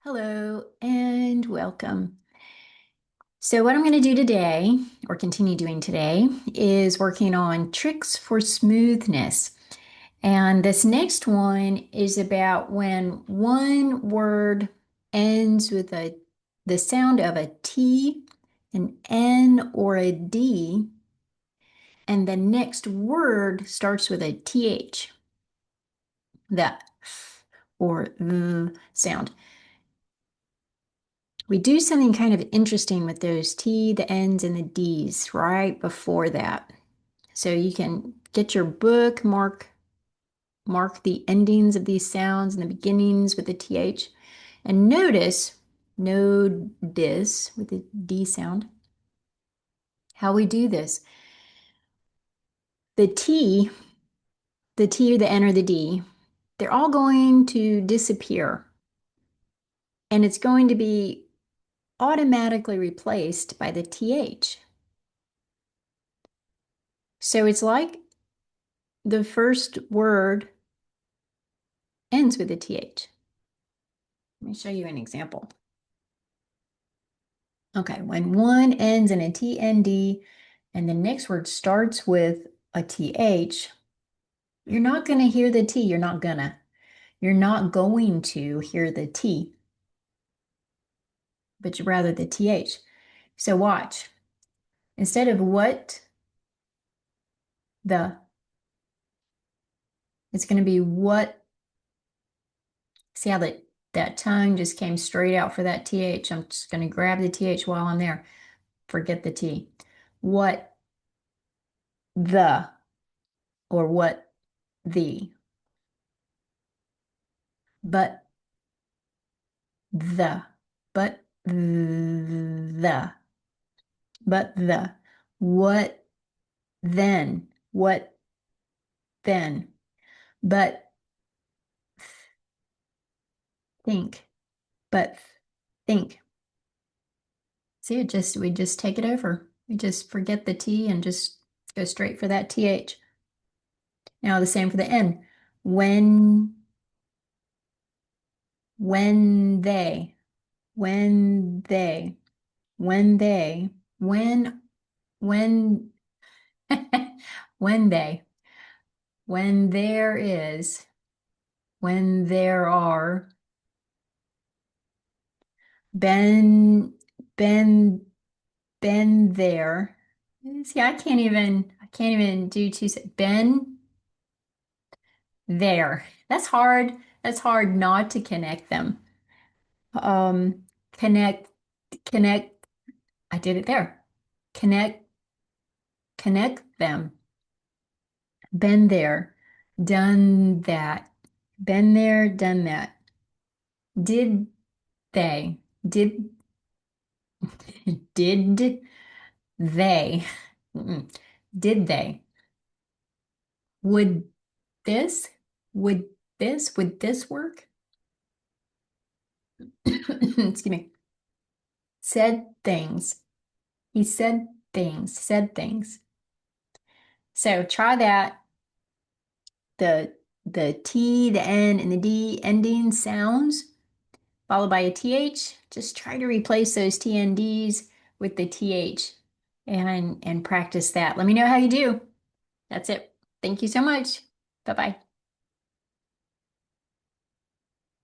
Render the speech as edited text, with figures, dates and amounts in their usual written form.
Hello and welcome. So what I'm going to do today, or continue doing today, is working on tricks for smoothness. And this next one is about when one word ends with the sound of a T, an N, or a D, and the next word starts with a TH, the or the sound. We do something kind of interesting with those T, the N's, and the D's right before that. So you can get your book, mark the endings of these sounds and the beginnings with the TH. And notice with the D sound, how we do this. The T, the T or the N or the D, they're all going to disappear. And it's going to be automatically replaced by the TH. So it's like the first word ends with a TH. Let me show you an example. Okay, when one ends in a TND and the next word starts with a TH, you're not going to hear the T. You're not going to hear the T, but rather the TH. So watch. Instead of what, the, it's going to be what. See how that tongue just came straight out for that TH. I'm just going to grab the TH while I'm there. Forget the T. What the or what the, but the, but the, but the, what what then, but think, but think. See, we just take it over. We just forget the T and just go straight for that TH. Now the same for the N. When, when they, when they, when they, when, when they, when there is, when there are, been, been, been there. See, I can't even do two, been there. That's hard. That's hard not to connect them. Um, connect, connect. I did it there. Connect, connect them. Been there, done that. Been there, done that. Did they? Did did they? Mm-mm. Did they? Would this? Would would this work? Excuse me. Said things. He said things. So try that. The T, the N, and the D ending sounds followed by a TH. Just try to replace those T and Ds with the TH and practice that. Let me know how you do. That's it. Thank you so much. Bye-bye.